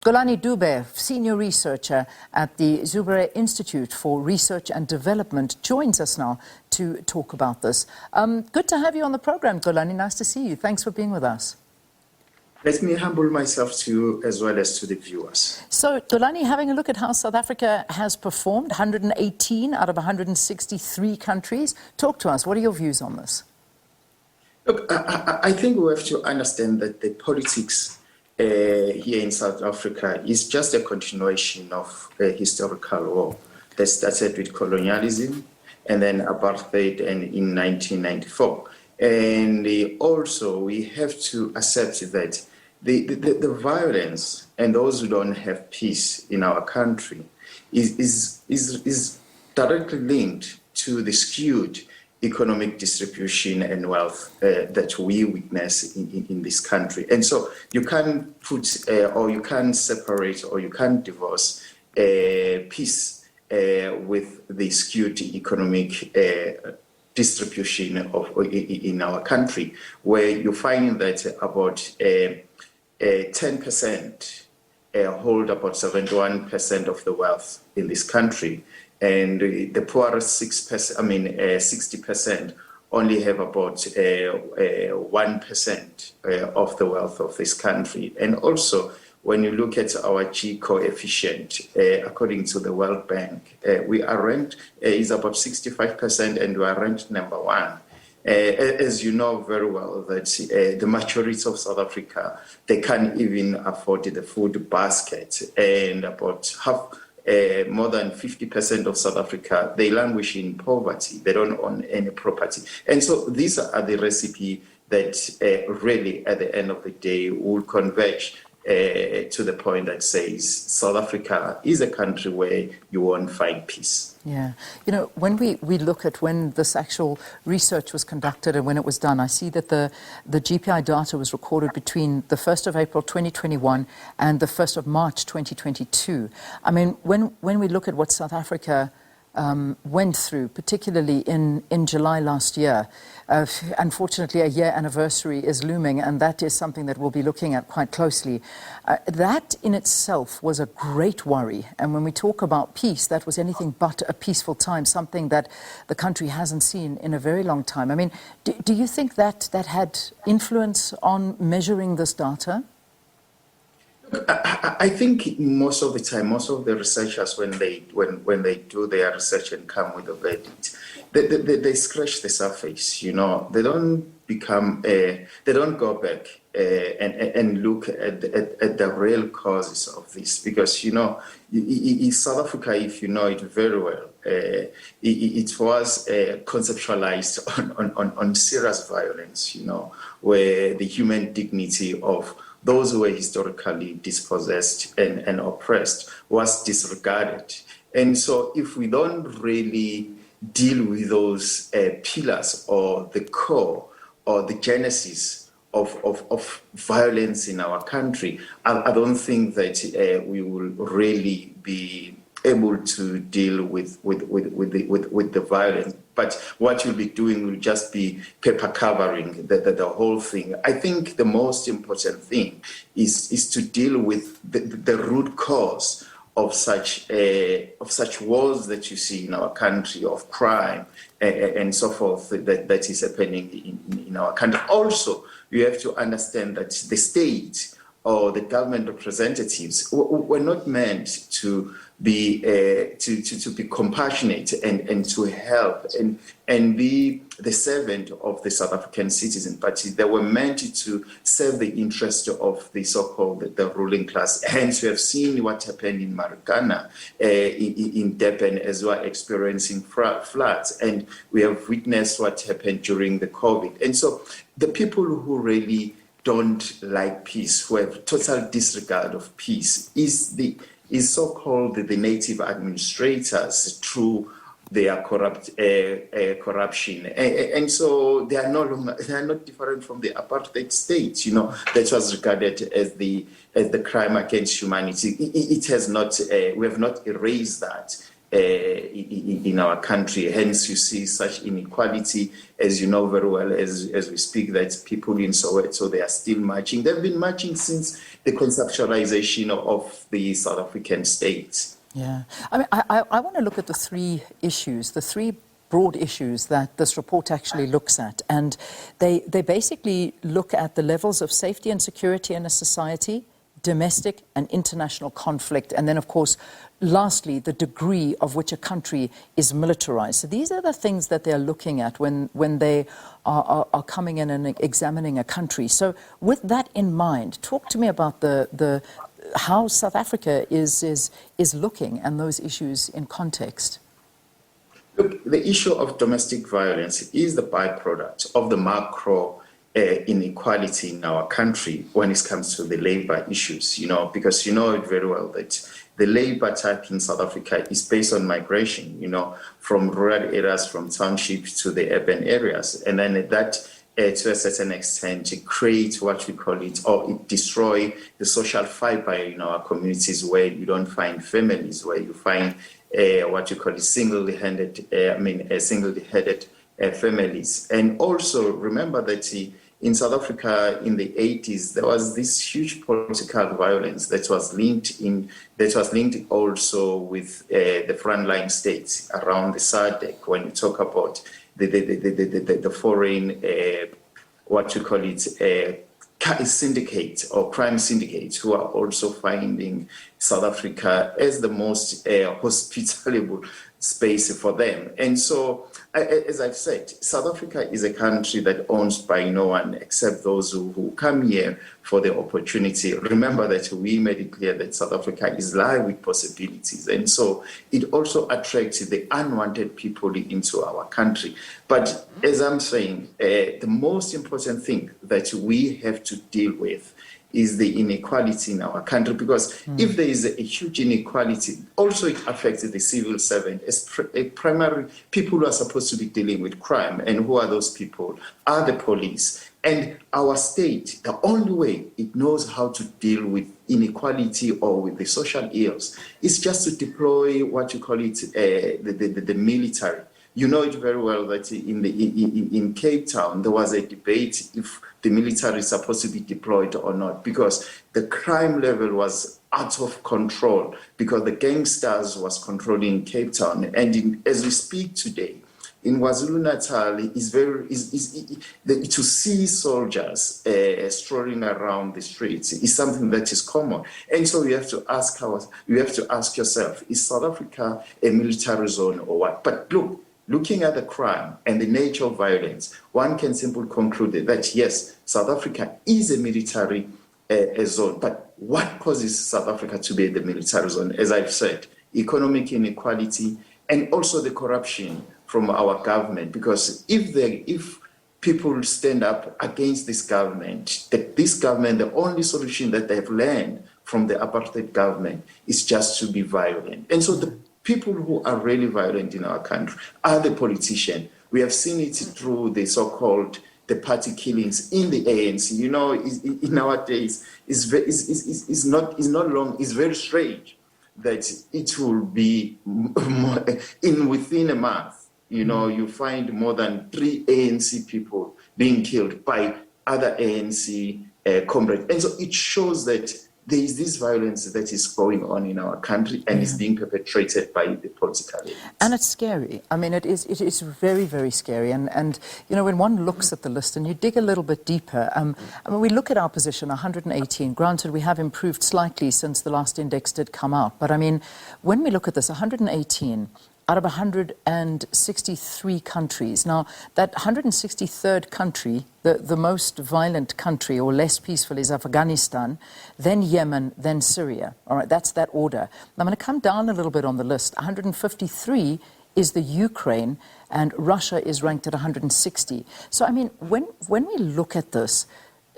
Xolani Dube, senior researcher at the Zubere Institute for Research and Development, joins us now to talk about this. Good to have you on the program, Xolani. Nice to see you. Thanks for being with us. Let me humble myself to you as well as to the viewers. So, Xolani, having a look at how South Africa has performed, 118 out of 163 countries. Talk to us. What are your views on this? Look, I think we have to understand that the politics here in South Africa is just a continuation of a historical war that started with colonialism and then apartheid and in 1994. And also we have to accept that the violence and those who don't have peace in our country is directly linked to the skewed economic distribution and wealth that we witness in this country. And so you can't put or you can't separate or you can't divorce peace with the skewed economic distribution in our country, where you find that about 10% hold about 71% of the wealth in this country. And the poorest 60% only have about 1% of the wealth of this country. And also, when you look at our G coefficient, according to the World Bank, we are ranked is about 65%, and we are ranked number 1. As you know very well, that the majority of South Africa, they can't even afford the food basket, and about more than 50% of South Africa, they languish in poverty. They don't own any property. And so these are the recipe that really, at the end of the day, will converge to the point that says South Africa is a country where you won't find peace. Yeah. You know, when we look at when this actual research was conducted and when it was done, I see that the GPI data was recorded between the 1st of April 2021 and the 1st of March 2022. I mean, when we look at what South Africa went through, particularly in July last year. Unfortunately, a year anniversary is looming, and that is something that we'll be looking at quite closely. That in itself was a great worry. And when we talk about peace, that was anything but a peaceful time, something that the country hasn't seen in a very long time. I mean, do you think that had influence on measuring this data? I think most of the time, most of the researchers, when they do their research and come with a verdict, they scratch the surface. You know, they don't go back and look at the real causes of this, because in South Africa, if you know it very well, it was conceptualized on serious violence. Where the human dignity of those who were historically dispossessed and oppressed was disregarded. And so if we don't really deal with those pillars or the core or the genesis of violence in our country, I don't think that we will really be able to deal with the violence. But what you'll be doing will just be paper covering the whole thing. I think the most important thing is to deal with the root cause of such wars that you see in our country, of crime and so forth, that is happening in our country. Also, you have to understand that the state or the government representatives were not meant to be compassionate and to help and be the servant of the South African citizen, but they were meant to serve the interest of the so-called the ruling class. Hence, we have seen what happened in Marikana, in Durban, as well, experiencing floods, and we have witnessed what happened during the COVID. And so, the people who really don't like peace, who have total disregard of peace, is so-called the native administrators through their corruption, and so they are not different from the apartheid state, that was regarded as the crime against humanity. It has not. We have not erased that. in our country. Hence, you see such inequality, as you know very well, as we speak, that people in Soweto, they are still marching. They've been marching since the conceptualization of the South African state. Yeah. I mean, I want to look at the three broad issues that this report actually looks at. And they basically look at the levels of safety and security in a society, domestic and international conflict, and then, of course, lastly, the degree of which a country is militarized. So these are the things that they're looking at when they are coming in and examining a country. So with that in mind, talk to me about the how South Africa is looking and those issues in context. Look, the issue of domestic violence is the byproduct of the macro inequality in our country when it comes to the labor issues, because you know it very well that the labor type in South Africa is based on migration, from rural areas, from townships to the urban areas. And then that, to a certain extent, it creates what we call it, or it destroys the social fiber in our communities, where you don't find families, where you find what you call it single-headed families. And also remember that in South Africa in the 80s, there was this huge political violence that was linked also with the frontline states around the SADC. When you talk about the foreign, what you call it, syndicate or crime syndicates, who are also finding South Africa as the most hospitable space for them. And so, as I've said, South Africa is a country that owns by no one except those who come here for the opportunity. Remember that we made it clear that South Africa is live with possibilities. And so it also attracts the unwanted people into our country. But as I'm saying, the most important thing that we have to deal with is the inequality in our country, because if there is a huge inequality, also it affects the civil servant as primary people who are supposed to be dealing with crime. And who are those people? Are the police. And our state, the only way it knows how to deal with inequality or with the social ills is just to deploy what you call it, the military. You know it very well that in Cape Town, there was a debate if the military is supposed to be deployed or not, because the crime level was out of control, because the gangsters was controlling Cape Town. And as we speak today, in KwaZulu-Natal, to see soldiers strolling around the streets is something that is common. And so you have to ask yourself, is South Africa a military zone or what? But looking at the crime and the nature of violence, one can simply conclude that yes, South Africa is a military zone. But what causes South Africa to be the military zone? As I've said, economic inequality and also the corruption from our government. Because if people stand up against this government, the only solution that they've learned from the apartheid government is just to be violent. And so the people who are really violent in our country are the politicians. We have seen it through the so-called the party killings in the ANC. In our days, it's very strange that it will be within a month. You find more than 3 ANC people being killed by other ANC comrades. And so it shows that there is this violence that is going on in our country and is being perpetrated by the political elites. And it's scary. I mean, it is very, very scary. And when one looks at the list and you dig a little bit deeper, we look at our position, 118. Granted, we have improved slightly since the last index did come out. But I mean, when we look at this, 118 out of 163 countries. Now, that 163rd country, the most violent country or less peaceful, is Afghanistan, then Yemen, then Syria. All right, that's that order. I'm going to come down a little bit on the list. 153 is the Ukraine, and Russia is ranked at 160. So, I mean, when we look at this,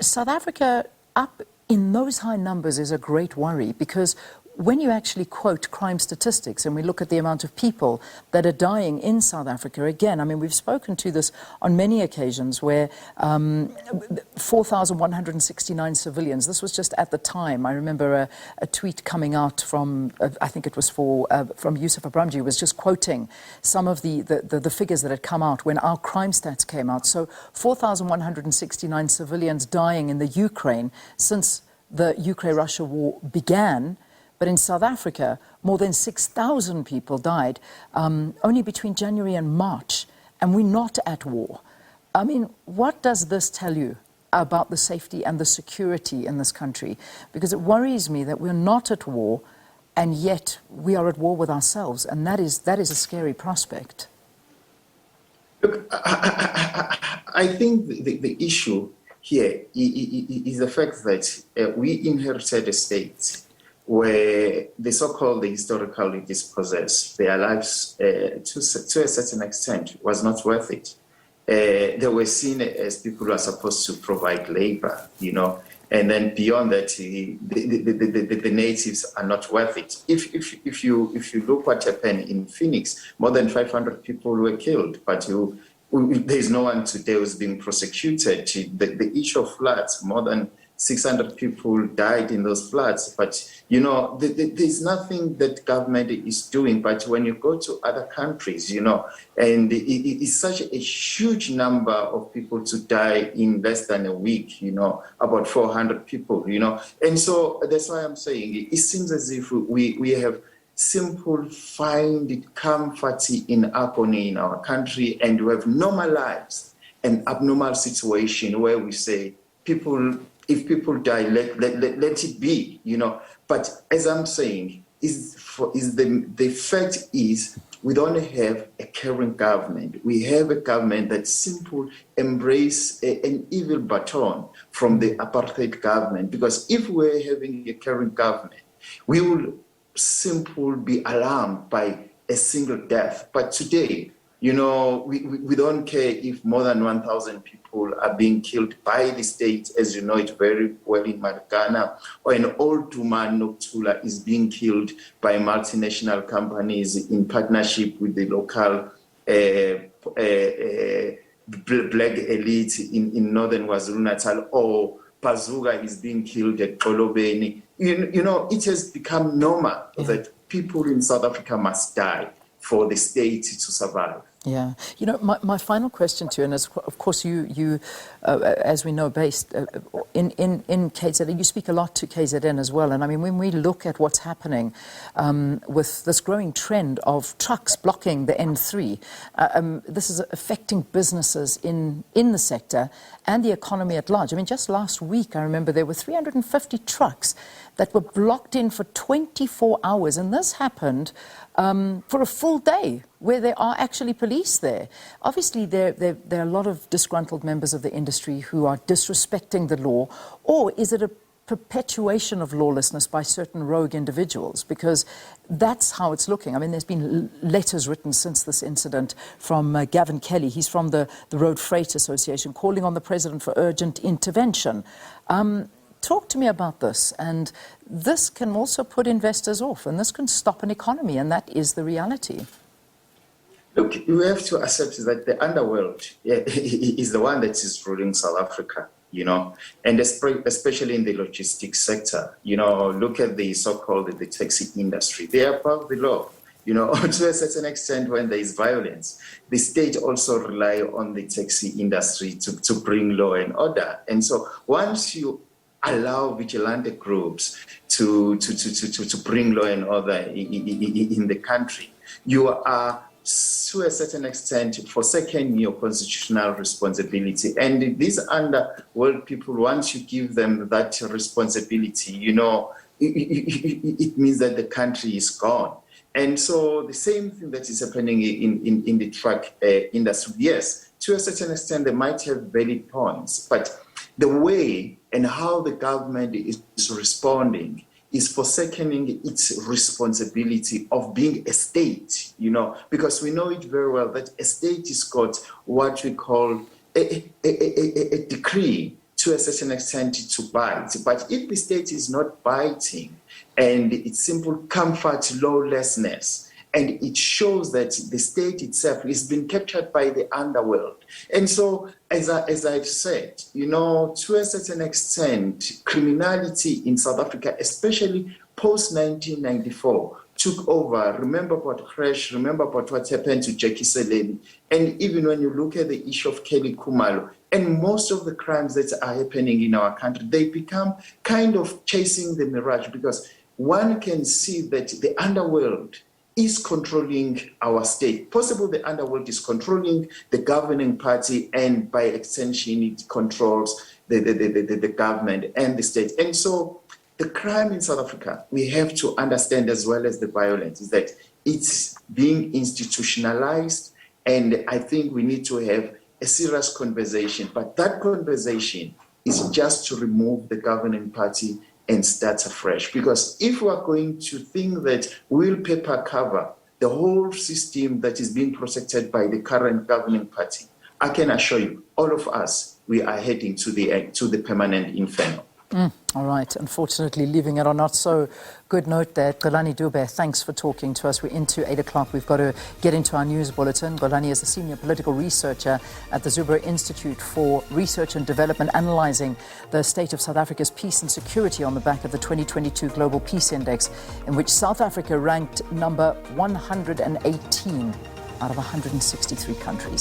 South Africa up in those high numbers is a great worry, because when you actually quote crime statistics and we look at the amount of people that are dying in South Africa, again, I mean, we've spoken to this on many occasions where 4,169 civilians, this was just at the time, I remember a tweet coming out from, I think it was from Yusuf Abramji, was just quoting some of the figures that had come out when our crime stats came out. So 4,169 civilians dying in the Ukraine since the Ukraine-Russia war began. But in South Africa, more than 6,000 people died only between January and March, and we're not at war. I mean, what does this tell you about the safety and the security in this country? Because it worries me that we're not at war, and yet we are at war with ourselves, and that is a scary prospect. Look, I think the issue here is the fact that we inherited a state where the so-called historically dispossessed, their lives to a certain extent was not worth it. They were seen as people who are supposed to provide labor, you know, and then beyond that, the natives are not worth it. If you look what happened in Phoenix, more than 500 people were killed, but there's no one today who's being prosecuted. The issue of floods, more than 600 people died in those floods. But, you know, there's nothing that government is doing. But when you go to other countries, you know, and it's such a huge number of people to die in less than a week, you know, about 400 people, you know. And so that's why I'm saying it seems as if we have simple find comfort in agony in our country, and we have normalized an abnormal situation where we say if people die, let it be, you know. But as I'm saying, the fact is we don't have a caring government. We have a government that simply embrace an evil baton from the apartheid government. Because if we're having a caring government, we will simply be alarmed by a single death. But today, you know, we don't care if more than 1,000 people are being killed by the state, as you know it very well in Marikana, or an old woman, Noktula, is being killed by multinational companies in partnership with the local black elite in northern KwaZulu-Natal, or Pazuga is being killed at Kolobeni. You know, it has become normal that people in South Africa must die for the state to survive. Yeah. You know, my final question to you, and as, of course you as we know, based in KZN, you speak a lot to KZN as well. And I mean, when we look at what's happening with this growing trend of trucks blocking the N3, this is affecting businesses in the sector and the economy at large. I mean, just last week, I remember there were 350 trucks that were blocked in for 24 hours. And this happened for a full day, where there are actually police there. Obviously, there are a lot of disgruntled members of the industry who are disrespecting the law, or is it a perpetuation of lawlessness by certain rogue individuals? Because that's how it's looking. I mean, there's been letters written since this incident from Gavin Kelly. He's from the Road Freight Association, calling on the president for urgent intervention. Talk to me about this. And this can also put investors off, and this can stop an economy, and that is the reality. Look, you have to accept that the underworld is the one that is ruling South Africa, you know, and especially in the logistics sector. You know, look at the so-called the taxi industry. They are above the law. You know, to a certain extent, when there is violence, the state also rely on the taxi industry to bring law and order. And so once you allow vigilante groups to bring law and order in the country, you are, to a certain extent, forsaking your constitutional responsibility. And these underworld people, once you give them that responsibility, you know, it means that the country is gone. And so the same thing that is happening in the truck industry, yes, to a certain extent, they might have valid points, but the way and how the government is responding is forsaking its responsibility of being a state, you know, because we know it very well that a state has got what we call a decree to a certain extent to bite. But if the state is not biting and it's simple comfort lawlessness, and it shows that the state itself is being captured by the underworld. And so, as I've said, to a certain extent, criminality in South Africa, especially post-1994, took over. Remember about Crash, remember about what happened to Jackie Seleni. And even when you look at the issue of Kelly Khumalo, and most of the crimes that are happening in our country, they become kind of chasing the mirage, because one can see that the underworld is controlling our state. Possibly the underworld is controlling the governing party, and by extension, it controls the government and the state. And so the crime in South Africa, we have to understand, as well as the violence, is that it's being institutionalized, and I think we need to have a serious conversation. But that conversation is just to remove the governing party and start afresh. Because if we are going to think that we'll paper cover the whole system that is being protected by the current governing party, I can assure you, all of us, we are heading to the permanent inferno. All right. Unfortunately, leaving it on not so good note there. Xolani Dube, thanks for talking to us. We're into 8 o'clock. We've got to get into our news bulletin. Xolani is a senior political researcher at the Zubra Institute for Research and Development, analysing the state of South Africa's peace and security on the back of the 2022 Global Peace Index, in which South Africa ranked number 118 out of 163 countries.